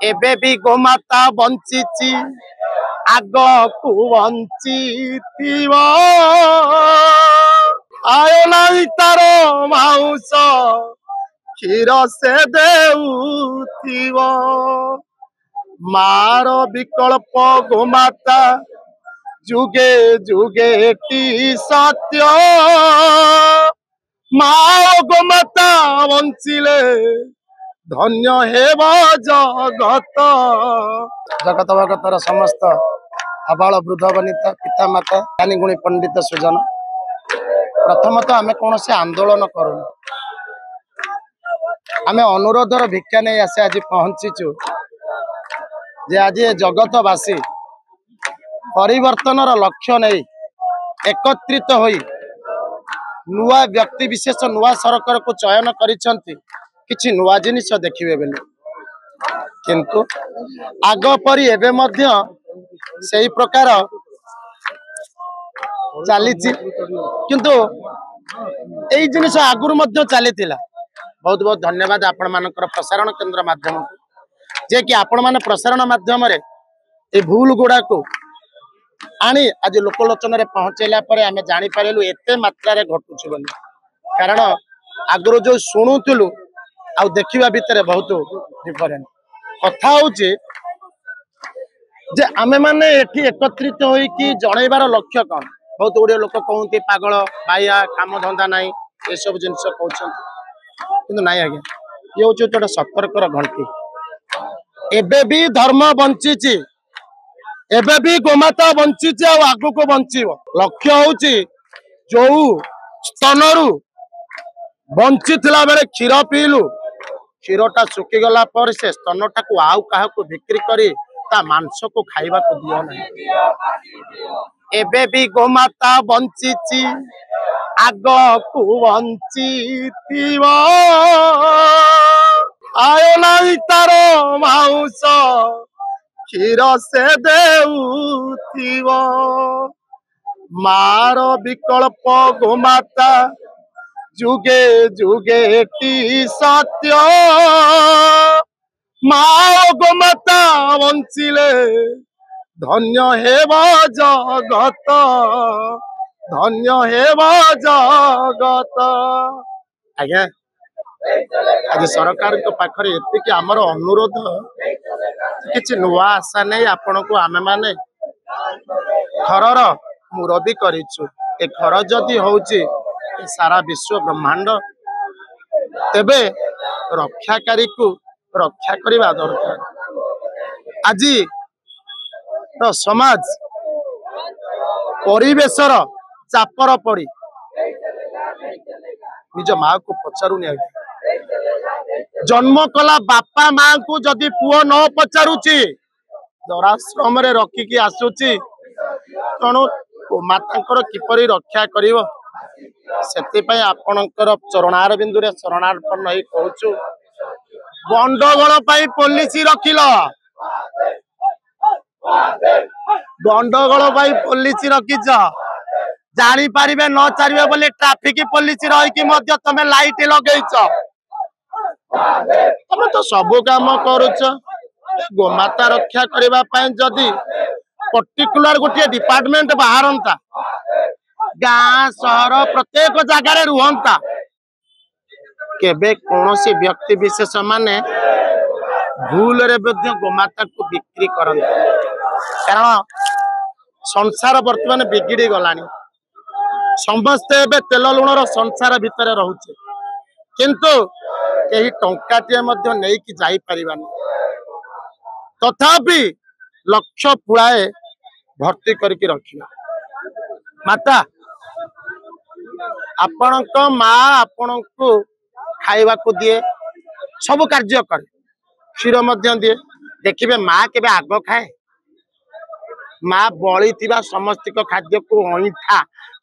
एबे भी गोमाता बंचिची आगकू बंचिथिबो आयो नाही तार माउस क्षीर से देउथिबो मार विकल्प गोमाता जुगे जुगे टी सत्य मा गोमाता बंचिले धन्य हेब जगत जगत भगतर समस्त आबाल वृद्ध वनिता पिता माता ज्ञानी गुणी पंडित सुजन प्रथमतः आम कौन से आंदोलन करूँ आम अनुरोधर भिक्षा नहीं आसे आज पहुंचीचु जे आज जगतवासी परिवर्तन लक्ष्य नहीं एकत्रित होई नुआ व्यक्ति विशेष नुआ सरकार को चयन करिसंती किछि नुआ जिनिस देखिबे बेले किंतु आग परी एबे मध्य सही प्रकार चलीछि किंतु एई जिनिस आगुर मध्य चलीथिला बहुत बहुत धन्यवाद आपण मानकर प्रसारण केंद्र माध्यम जे कि आपण माने प्रसारण माध्यम रे ए भूल गुडा को आनी आज लोकलोचन रे पहुंचेला परे आमे जानि पारेलु एते मात्रा रे घटुछि बोली कारण आगुर जो सुनुथिलु आ देखिबा भितर बहुत डिफरेंट कथा होछि जे आमे माने एठी एकत्रित होई कि जणैबार लक्ष्य कोन बहुत गुडे लोक कहउती पागल बाया काम धंदा नाही ए सब जिंस कहउछन किंतु नाही आगे ये होछि तोटा सतर्कर घंटी एबे भी धर्म बंचिछि एबे भी गोमाता बंचिछि आ आगु को बंचिबो लक्ष्य होछि जो स्तनरु बंचिथिला बेले क्षीर पीलु क्षीरटा सुखी गला पर से स्तनटा को आउ काहा को बिक्री करी ता मांस को खाइबा को दियो नहीं एबे भी गोमाता बंचिछि आग को बंचिथिबो आयो नाही तार माउस क्षीर से देउथिबो मार विकल्प गोमाता जुगे जुगे टी सत्य मा गोमाता बंचिले धन्य हेब जगत धन्य हेब जगत आज्ञा आज सरकार को पाखरे एतिकी आमर अनुरोध किछि नुआ आशा नहीं आपण को आमे माने घरर मुरबी करिछु ए घर जदि होउची सारा विश्व ब्रह्मांड तेबे रक्षाकारी को रक्षा करवा दरकार आज तो समाज परिवेशर चापर पड़ी निज माँ को पचारुनी जन्म कला बापा माँ को जदि पुओ न पचारुची दराश्रम रे रखिकी आसुची तेणु माता किपरि रक्षा करिवो सेतिपई आपणकर चरणार बिंदु रे शरणार्पण नहीं कहूचु गंडगोल पाई पुलिस रखिल गंडगोल पाई पुलिस रखिच जानी पारिबे न चारिबे बोले ट्रैफिक पुलिस रही कि मध्य तमे लाइट लगेइच तमे तो सब काम करूच गोमाता रक्षा करबा पई जदी पर्टिकुलर गोटे डिपार्टमेंट बाहरंता गाँ सहर प्रत्येक जगार रुहंता केबे कौनसी व्यक्ति विशेष माने भूल रे गोमाता को बिक्री करंता कारण संसार वर्तमान बिगिड़ी गलानी समस्ते एबे तेल लुणर संसार भितर रहुचे किंतु कहीं टंकाटिए मध्य नहीं कि जाई परिबानी तथापि लक्ष्य पुराए भर्ती करके रखिबा माता आपण माँ आपण को खाइबा को दिए सब कार्य करे क्षीर मध्य दिए देखिए माँ केबे आग खाए माँ बड़ी थिबा समस्त खाद्य को अईठा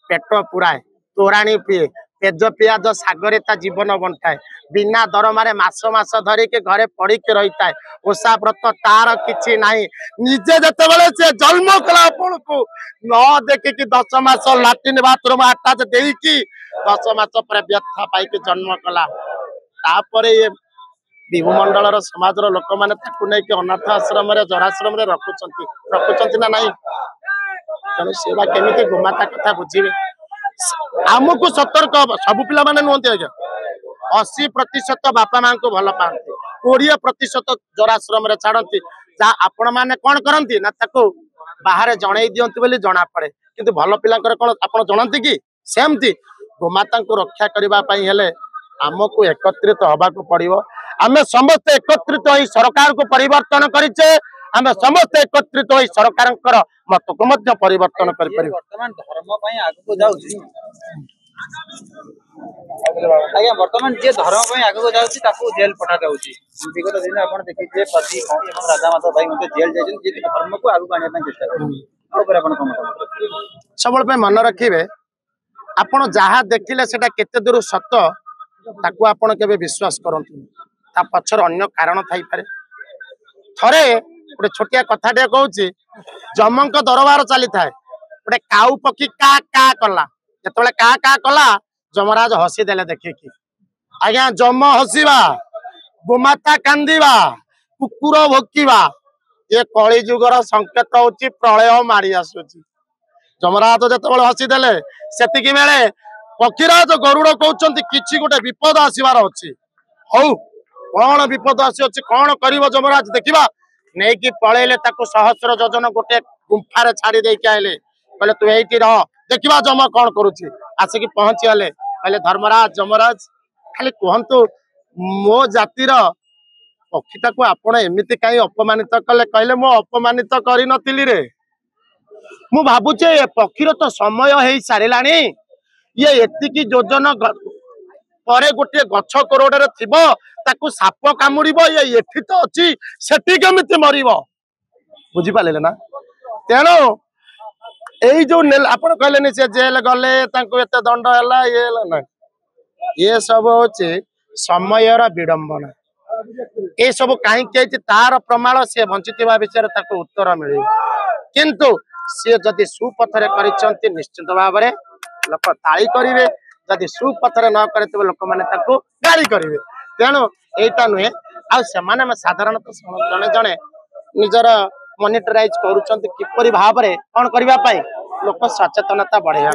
पेट पुराए तोराणी पिए तेज पियाज सागरे ता जीवन बंटाए बिना दरमारे मास मास धरिके घरे पड़ी के रही है ओषा व्रत तार किछि नाही निजे जते बेले से जन्म कला आपण को न देखि कि 10 मास लैट्रिन बाथरूम अटैच देई कि 10 मास पर व्यथा पाई के जन्म कला तापरे ये विभुमंडल समाज लोक मैंने अनाथ आश्रम जराश्रम रखुंट ना नहीं तेणु सेवा केमी गोमाता कथा बुझे आमको सतर्क हम सब पिला माने नुहति आज्ञा 80% बापा माँ को भल पाती 20% जराश्रम छाड़ती जहाँ आपण मैंने कौन करती ना बाहर जन दिंतु बोली जना पड़े किंतु भल पिला कौन आप जानती कि सेमती गोमाता को रक्षा करने आमको एकत्रित हवा पड़ो आम समस्त एकत्रित हो सरकार को परिवर्तन करें आम समस्त एकत्रित हो सरकार मत को परिवर्तन कर वर्तमान धर्म आगू जाऊँ आज्ञा वर्तमान जी धर्म आगू जाऊँ जेल पठा जाऊँगी विगत दिन आप देखिए पति राजा माधव भाई जेल जाइए धर्म को आगू आने चेष्टा सब मन रखिए आपण जहाँ देखिले सेटा केते दूर सत ताकू आपण केबे विश्वास करंतु ता पछर अन्य कारण थाई पारे थरे गोटे छोटिया कथाटे कहूँ जमंक दरबार चली थाए गोटे काऊ पक्षी का कला जिते का कला जमराज हसी देले देखिकी आज्ञा जम हसीबा गोमाता कांदीबा कुकुर भोकिबा ये कली जुगर संकेत होची प्रलय मारी आसुची जमराज जिते हसी देले सेतिकी बेले पक्षीराज गरुड़ कहते किसी गोटे विपद आसबार अच्छी हौ कौन विपद आसी कौन कर जमराज देखा नहीं कि पलैले सहस्र योजन गोटे गुंफार छाड़ी देके आइले कहले तू यही रह देखा जम कौन करुच्ची आसिक पहुंची गले कहले धर्मराज जमराज खाली कहतु मो जातिर पक्षीटा को आपण एमती कहीं अपमानित कले कहले मो अपमानित कर नी रे मु भावुचे पक्षीर तो समय हो साराणी ये एतिकी योजन परे गोटे गछ कोरडे थिबो ताकू साप कामुड़िबो ये एठी तो अछि सेठी केमिति मरिबो बुझी पाले ना तेणु एई जो आपण कहलेनी से जेल गले तांको एते दंड हला ये सब होचे समयर विडंबना ए सब कहीं तार प्रमाण से वंचित विषय ताको उत्तर मिले किंतु सी जदि सुपथरे करिसंती निश्चित भाव में लोक ताली करेंगे जदि सुपथरे न करे लोक मैंने गाड़ी करेंगे तेणु यहीटा नुहे आ साधारणतः जड़े जड़े निजर मनिटराइज करुँच किपरि भाव में कौन करने लोक सचेतनता बढ़ेगा।